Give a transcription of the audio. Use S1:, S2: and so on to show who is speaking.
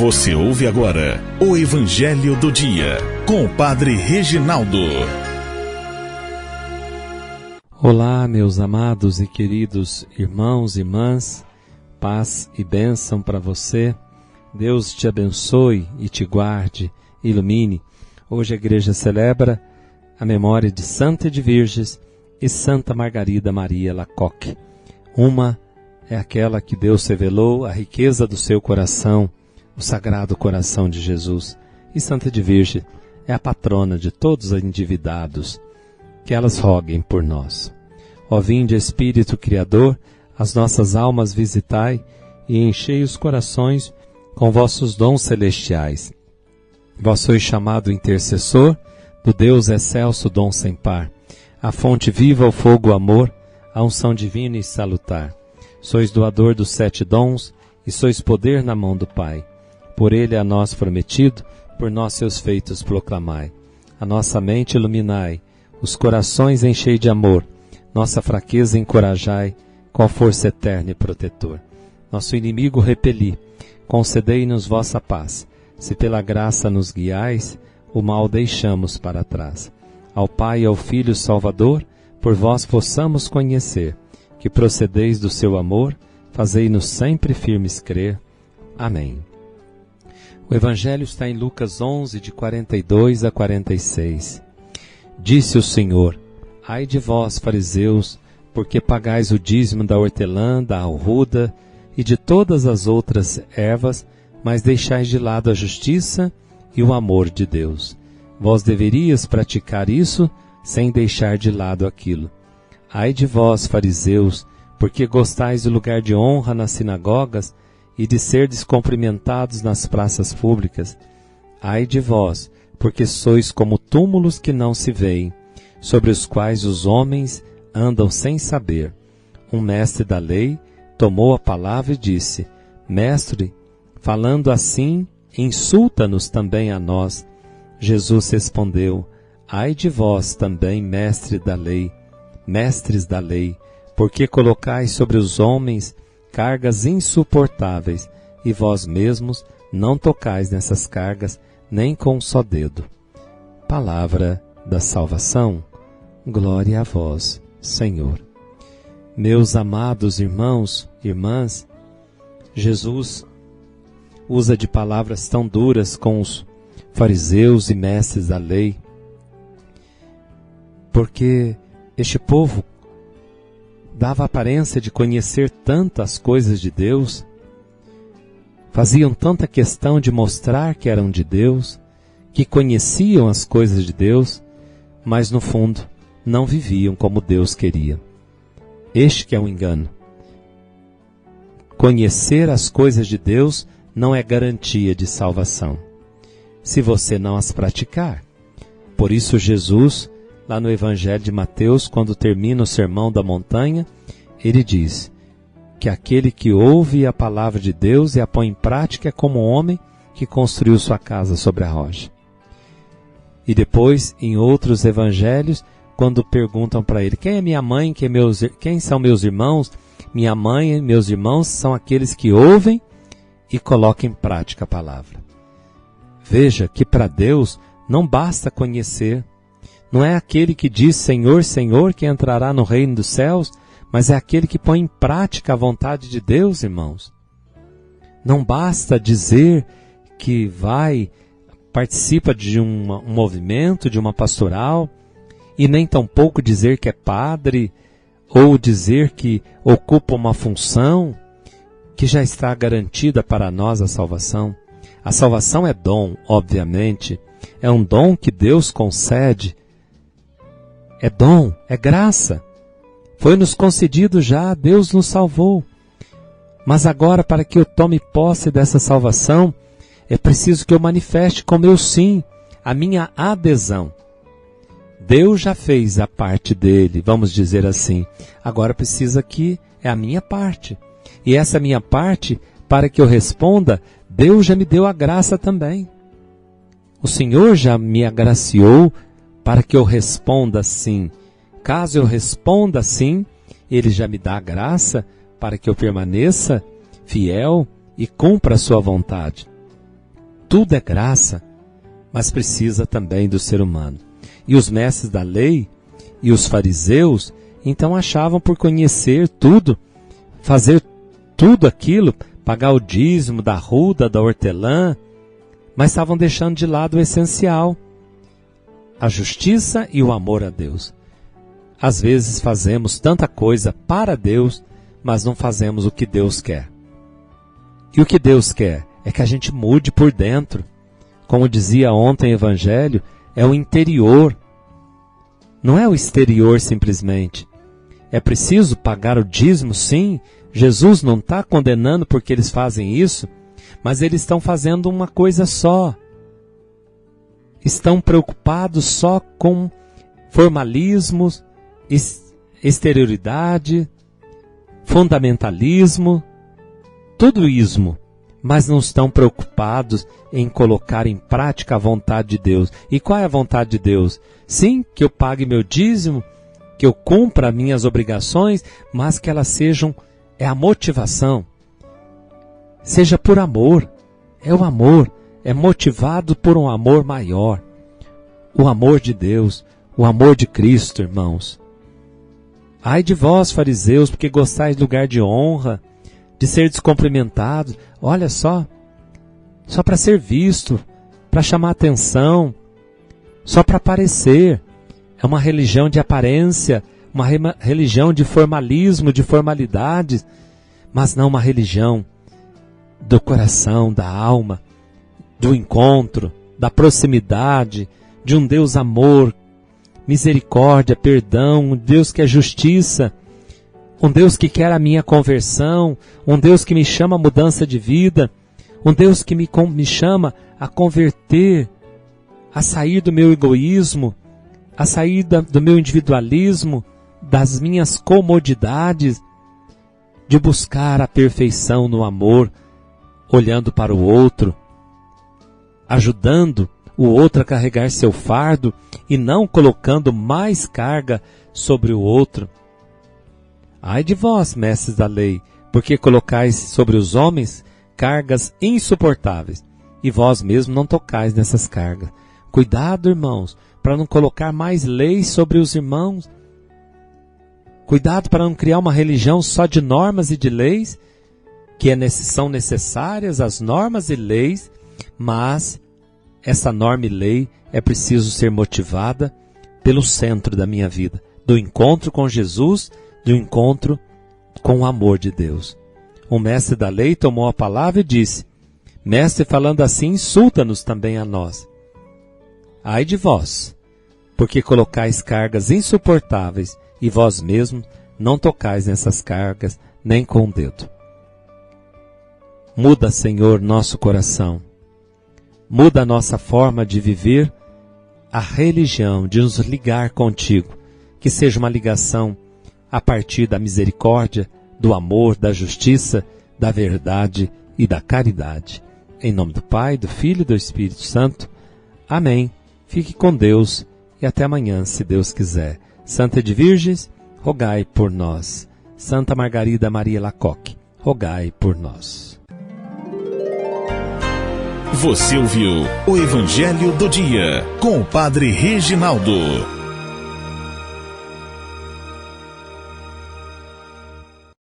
S1: Você ouve agora o Evangelho do Dia, com o Padre Reginaldo.
S2: Olá, meus amados e queridos irmãos e irmãs, paz e bênção para você. Deus te abençoe e te guarde, ilumine. Hoje a igreja celebra a memória de Santa Edviges e Santa Margarida Maria Lacoque. Uma é aquela que Deus revelou a riqueza do seu coração, o Sagrado Coração de Jesus. E Santa Edviges é a patrona de todos os endividados. Que elas roguem por nós. Ó vinde, Espírito Criador, as nossas almas visitai e enchei os corações com vossos dons celestiais. Vós sois chamado intercessor do Deus excelso dom sem par, a fonte viva, o fogo, o amor, a unção divina e salutar. Sois doador dos 7 dons e sois poder na mão do Pai. Por ele a nós prometido, por nós seus feitos proclamai. A nossa mente iluminai, os corações enchei de amor, nossa fraqueza encorajai, com a força eterna e protetor. Nosso inimigo repeli, concedei-nos vossa paz. Se pela graça nos guiais, o mal deixamos para trás. Ao Pai e ao Filho Salvador, por vós possamos conhecer, que procedeis do seu amor, fazei-nos sempre firmes crer. Amém. O Evangelho está em Lucas 11, de 42 a 46. Disse o Senhor: ai de vós, fariseus, porque pagais o dízimo da hortelã, da arruda e de todas as outras ervas, mas deixais de lado a justiça e o amor de Deus. Vós deverias praticar isso sem deixar de lado aquilo. Ai de vós, fariseus, porque gostais do lugar de honra nas sinagogas e de ser descumprimentados nas praças públicas. Ai de vós, porque sois como túmulos que não se veem, sobre os quais os homens andam sem saber. Um mestre da lei tomou a palavra e disse: Mestre, falando assim, insulta-nos também a nós. Jesus respondeu: ai de vós também, mestres da lei, porque colocais sobre os homens cargas insuportáveis, e vós mesmos não tocais nessas cargas nem com um só dedo. Palavra da salvação. Glória a vós, Senhor. Meus amados irmãos e irmãs, Jesus usa de palavras tão duras com os fariseus e mestres da lei, porque este povo dava aparência de conhecer tantas coisas de Deus, faziam tanta questão de mostrar que eram de Deus, que conheciam as coisas de Deus, mas no fundo não viviam como Deus queria. Este que é o engano. Conhecer as coisas de Deus não é garantia de salvação, se você não as praticar. Por isso Jesus, lá no Evangelho de Mateus, quando termina o Sermão da Montanha, ele diz que aquele que ouve a palavra de Deus e a põe em prática é como um homem que construiu sua casa sobre a rocha. E depois, em outros evangelhos, quando perguntam para ele: quem é minha mãe, quem são meus irmãos? Minha mãe e meus irmãos são aqueles que ouvem e colocam em prática a palavra. Veja que para Deus não basta conhecer. Não é aquele que diz Senhor, Senhor que entrará no reino dos céus, mas é aquele que põe em prática a vontade de Deus, irmãos. Não basta dizer que participa de um movimento, de uma pastoral, e nem tampouco dizer que é padre, ou dizer que ocupa uma função, que já está garantida para nós a salvação. A salvação é dom, obviamente, é um dom que Deus concede. É dom, é graça. Foi nos concedido já, Deus nos salvou. Mas agora, para que eu tome posse dessa salvação, é preciso que eu manifeste com meu sim, a minha adesão. Deus já fez a parte dele, vamos dizer assim. Agora precisa que é a minha parte. E essa minha parte, para que eu responda, Deus já me deu a graça também. O Senhor já me agraciou para que eu responda sim. Caso eu responda sim, Ele já me dá a graça para que eu permaneça fiel e cumpra a sua vontade. tudo é graça, mas precisa também do ser humano. E os mestres da lei e os fariseus, então achavam por conhecer tudo, fazer tudo aquilo, pagar o dízimo da arruda, da hortelã, mas estavam deixando de lado o essencial, a justiça e o amor a Deus. Às vezes fazemos tanta coisa para Deus, mas não fazemos o que Deus quer. E o que Deus quer é que a gente mude por dentro. Como dizia ontem o Evangelho, é o interior. Não é o exterior simplesmente. É preciso pagar o dízimo, sim. Jesus não está condenando porque eles fazem isso, mas eles estão fazendo uma coisa só. Estão preocupados só com formalismos, exterioridade, fundamentalismo, tudo ismo, mas não estão preocupados em colocar em prática a vontade de Deus. E qual é a vontade de Deus? Sim, que eu pague meu dízimo, que eu cumpra minhas obrigações, mas que elas sejam, é a motivação. Seja por amor, é o amor, é motivado por um amor maior. O amor de Deus, o amor de Cristo, irmãos. Ai de vós, fariseus, porque gostais de lugar de honra, de ser descumprimentados. Olha só para ser visto, para chamar atenção, só para aparecer. É uma religião de aparência, uma religião de formalismo, de formalidades, mas não uma religião do coração, da alma, do encontro, da proximidade, de um Deus amor, misericórdia, perdão, um Deus que é justiça, um Deus que quer a minha conversão, um Deus que me chama a mudança de vida, um Deus que me chama a converter, a sair do meu egoísmo, a sair do meu individualismo, das minhas comodidades, de buscar a perfeição no amor, olhando para o outro, ajudando o outro a carregar seu fardo e não colocando mais carga sobre o outro. Ai de vós, mestres da lei, porque colocais sobre os homens cargas insuportáveis, e vós mesmos não tocais nessas cargas. Cuidado, irmãos, para não colocar mais leis sobre os irmãos. Cuidado para não criar uma religião só de normas e de leis, que são necessárias as normas e leis, mas essa norma e lei é preciso ser motivada pelo centro da minha vida, do encontro com Jesus, do encontro com o amor de Deus. O mestre da lei tomou a palavra e disse: mestre, falando assim, insulta-nos também a nós. Ai de vós, porque colocais cargas insuportáveis e vós mesmos não tocais nessas cargas nem com o dedo. Muda, Senhor, nosso coração. Muda a nossa forma de viver a religião, de nos ligar contigo. Que seja uma ligação a partir da misericórdia, do amor, da justiça, da verdade e da caridade. Em nome do Pai, do Filho e do Espírito Santo. Amém. Fique com Deus e até amanhã, se Deus quiser. Santa de Virgens, rogai por nós. Santa Margarida Maria Lacoque, rogai por nós.
S1: Você ouviu o Evangelho do Dia com o Padre Reginaldo.